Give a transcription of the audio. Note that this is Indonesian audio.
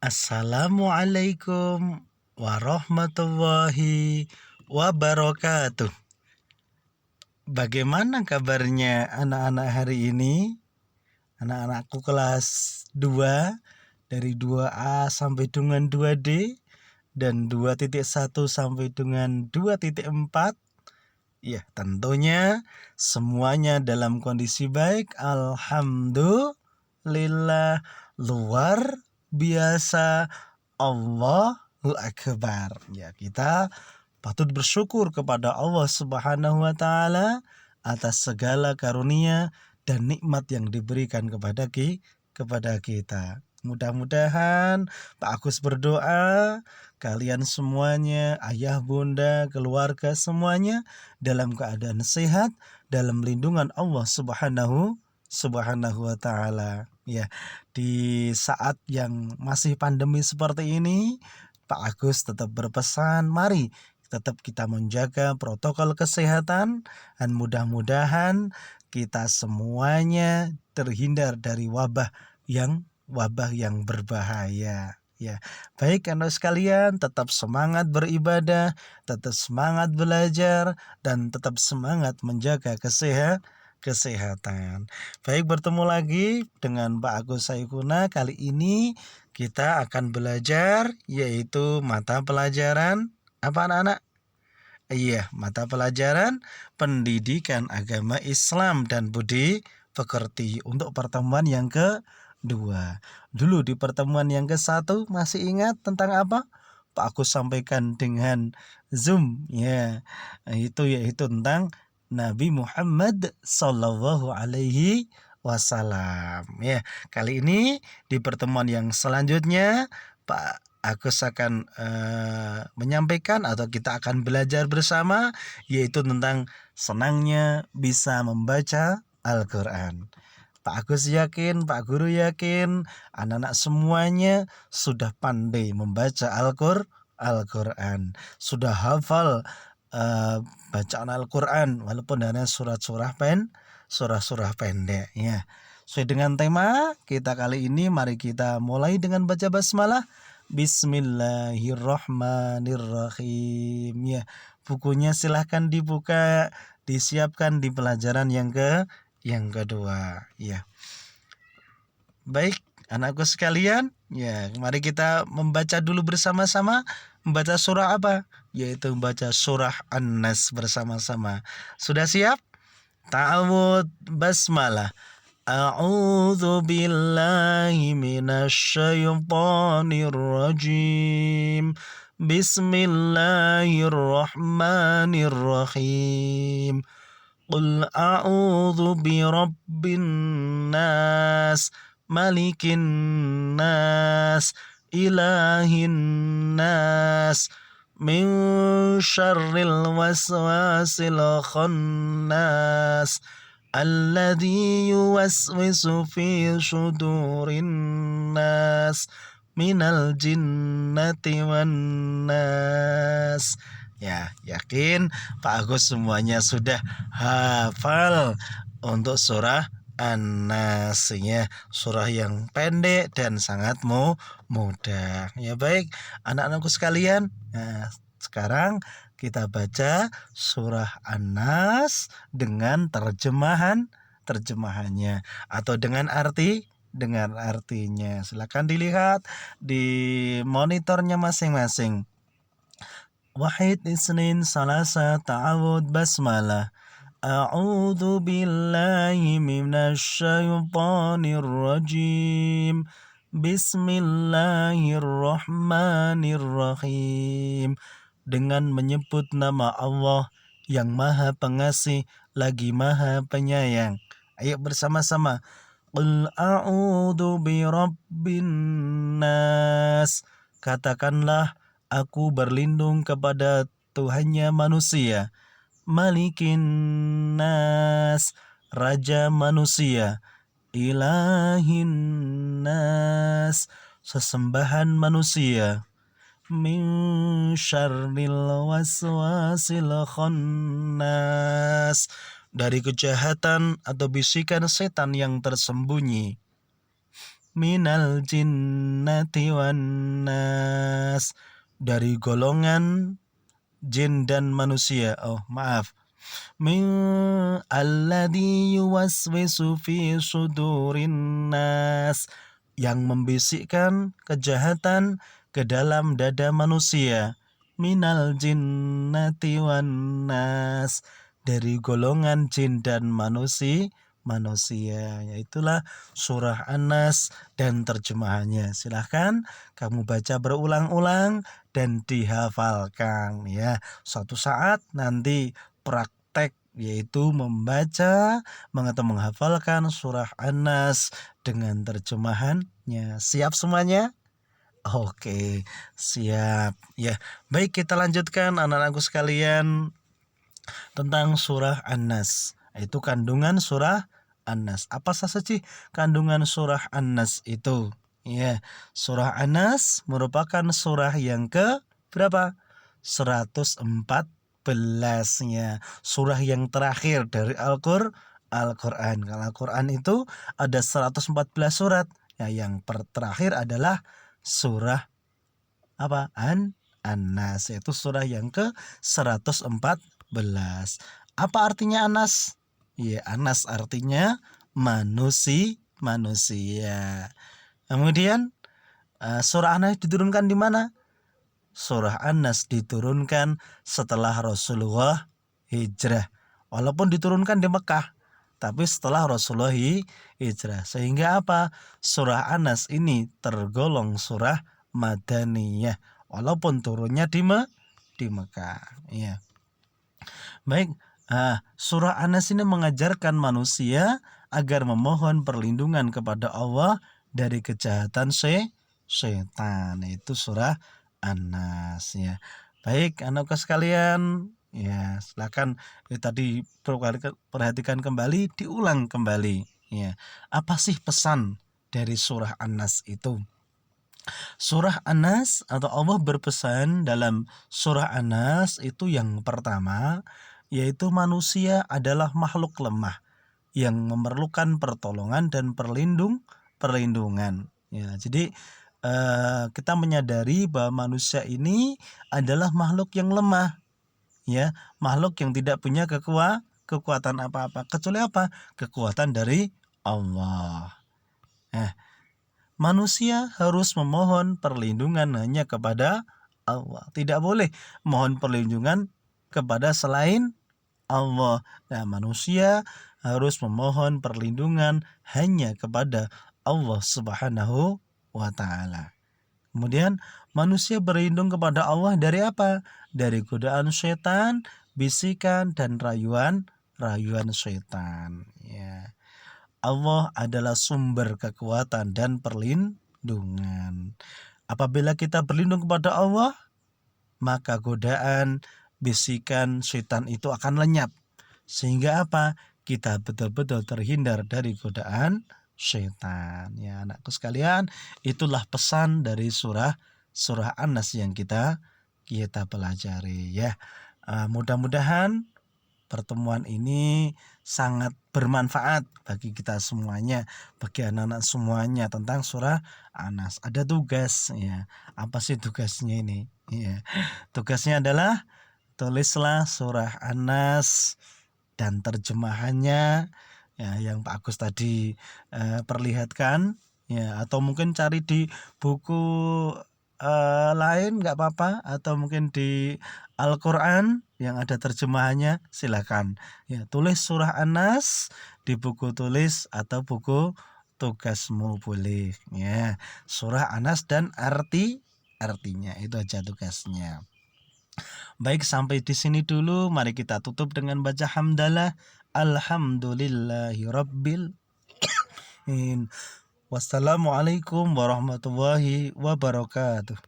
Assalamualaikum warahmatullahi wabarakatuh. Bagaimana kabarnya anak-anak hari ini? Anak-anakku kelas 2 dari 2A sampai dengan 2D dan 2.1 sampai dengan 2.4. Ya, tentunya semuanya dalam kondisi baik. Alhamdulillah, luar biasa. Allahu Akbar. Ya, kita patut bersyukur kepada Allah Subhanahu wa taala atas segala karunia dan nikmat yang diberikan kepada kita. Mudah-mudahan Pak Agus berdoa kalian semuanya, ayah, bunda, keluarga semuanya dalam keadaan sehat, dalam lindungan Allah Subhanahu wa taala. Ya, di saat yang masih pandemi seperti ini, Pak Agus tetap berpesan, mari tetap kita menjaga protokol kesehatan dan mudah-mudahan kita semuanya terhindar dari wabah yang berbahaya. Ya, baik anak sekalian, tetap semangat beribadah, tetap semangat belajar, dan tetap semangat menjaga kesehatan. Baik, bertemu lagi dengan Pak Agus Saikuna. Kali ini kita akan belajar yaitu mata pelajaran apa anak-anak? Iya, mata pelajaran pendidikan agama Islam dan budi pekerti untuk pertemuan yang kedua. Dulu di pertemuan yang ke-1 masih ingat tentang apa? Pak Agus sampaikan dengan Zoom ya. Itu yaitu tentang Nabi Muhammad Sallallahu Alaihi Wasallam. Ya, kali ini di pertemuan yang selanjutnya Pak Agus akan menyampaikan atau kita akan belajar bersama yaitu tentang senangnya bisa membaca Al-Quran. Pak Agus yakin, Pak Guru yakin, anak-anak semuanya sudah pandai membaca Al-Quran, sudah hafal bacaan Al-Quran walaupun hanya surah-surah pendek ya. Sesuai dengan tema kita kali ini, mari kita mulai dengan baca basmalah. Bismillahirrahmanirrahim ya. Bukunya silahkan dibuka, disiapkan di pelajaran yang kedua ya. Baik anakku sekalian, ya mari kita membaca dulu bersama-sama. Membaca surah apa? Yaitu membaca surah An-Nas bersama-sama. Sudah siap? Ta'awud basmalah. A'udzu billahi minasyaitonir rajim. Bismillahirrahmanirrahim. Qul a'udzu birabbin nas, malikin nas, ilahin nas, min syarril waswasil khannas, alladzi yuwaswisu fi sudurin nas, minal jinnati wan nas. Ya, yakin Pak Agus semuanya sudah hafal untuk surah An-Nas ya, surah yang pendek dan sangat mudah. Ya baik, anak-anakku sekalian. Nah, sekarang kita baca surah An-Nas dengan terjemahannya atau dengan artinya. Silakan dilihat di monitornya masing-masing. Wahid, Isnin, Salasa, Ta'awud, Basmalah. A'udzu billahi minasyaitonir rajim. Bismillahirrahmanirrahim. Dengan menyebut nama Allah yang Maha Pengasih lagi Maha Penyayang. Ayo bersama-sama. Qul a'udzu birabbin nas. Katakanlah, aku berlindung kepada Tuhannya manusia. Malikin nas, raja manusia. Ilahin nas, sesembahan manusia. Min syarril waswasil khannas, dari kejahatan atau bisikan setan yang tersembunyi. minal jinnati wan nas, dari golongan jin dan manusia. Oh, maaf. Min alladzi yuwaswisu fi sudurin nas, yang membisikkan kejahatan ke dalam dada manusia. Minal jinnati wan nas, dari golongan jin dan manusia. Yaitulah surah An-Nas dan terjemahannya. Silahkan kamu baca berulang-ulang dan dihafalkan ya. Suatu saat nanti praktek, yaitu membaca atau menghafalkan surah An-Nas dengan terjemahannya. Siap semuanya? Oke, siap. Ya, baik, kita lanjutkan anak-anakku sekalian tentang surah An-Nas. Itu kandungan surah An-Nas. Apa saja sih kandungan surah An-Nas itu? Ya, surah An-Nas merupakan surah yang ke berapa? 114-nya. Surah yang terakhir dari Al-Qur'an. Kalau Al-Qur'an itu ada 114 surat. Ya, yang terakhir adalah surah apa? An-Nas, yaitu surah yang ke 114. Apa artinya Anas? Ya, Anas artinya manusia. Kemudian surah Anas diturunkan di mana? Surah An-Nas diturunkan setelah Rasulullah hijrah. Walaupun diturunkan di Mekah, tapi setelah Rasulullah hijrah. Sehingga apa? Surah An-Nas ini tergolong surah Madaniyah. Walaupun turunnya di Mekah. Ya. Baik, surah An-Nas ini mengajarkan manusia agar memohon perlindungan kepada Allah dari kejahatan setan. Itu surah An-Nas ya. Baik, anakku sekalian, ya silakan tadi perhatikan kembali, diulang kembali ya. Apa sih pesan dari surah An-Nas itu? Surah An-Nas atau Allah berpesan dalam surah An-Nas itu yang pertama, yaitu manusia adalah makhluk lemah yang memerlukan pertolongan dan perlindungan. Ya, jadi kita menyadari bahwa manusia ini adalah makhluk yang lemah, ya, makhluk yang tidak punya kekuatan apa-apa kecuali apa? Kekuatan dari Allah. Manusia harus memohon perlindungan hanya kepada Allah. Tidak boleh mohon perlindungan kepada selain Allah. Nah, manusia harus memohon perlindungan hanya kepada Allah Subhanahu wa ta'ala. Kemudian manusia berlindung kepada Allah dari apa? Dari godaan setan, bisikan dan rayuan setan. Ya. Allah adalah sumber kekuatan dan perlindungan. Apabila kita berlindung kepada Allah, maka godaan, bisikan setan itu akan lenyap. Sehingga apa? Kita betul-betul terhindar dari godaan setan. Ya, anakku sekalian, itulah pesan dari surah An-Nas yang kita pelajari ya. Mudah-mudahan pertemuan ini sangat bermanfaat bagi kita semuanya, bagi anak-anak semuanya tentang surah An-Nas. Ada tugas ya. Apa sih tugasnya ini? Ya. Tugasnya adalah tulislah surah An-Nas dan terjemahannya ya, yang Pak Agus tadi perlihatkan ya, atau mungkin cari di buku lain nggak apa-apa, atau mungkin di Al-Qur'an yang ada terjemahannya, silakan ya, tulis surah An-Nas di buku tulis atau buku tugasmu boleh ya, surah An-Nas dan artinya, itu aja tugasnya. Baik, sampai di sini dulu. Mari kita tutup dengan baca hamdalah. Alhamdulillahirabbil alamin. Wassalamualaikum warahmatullahi wabarakatuh.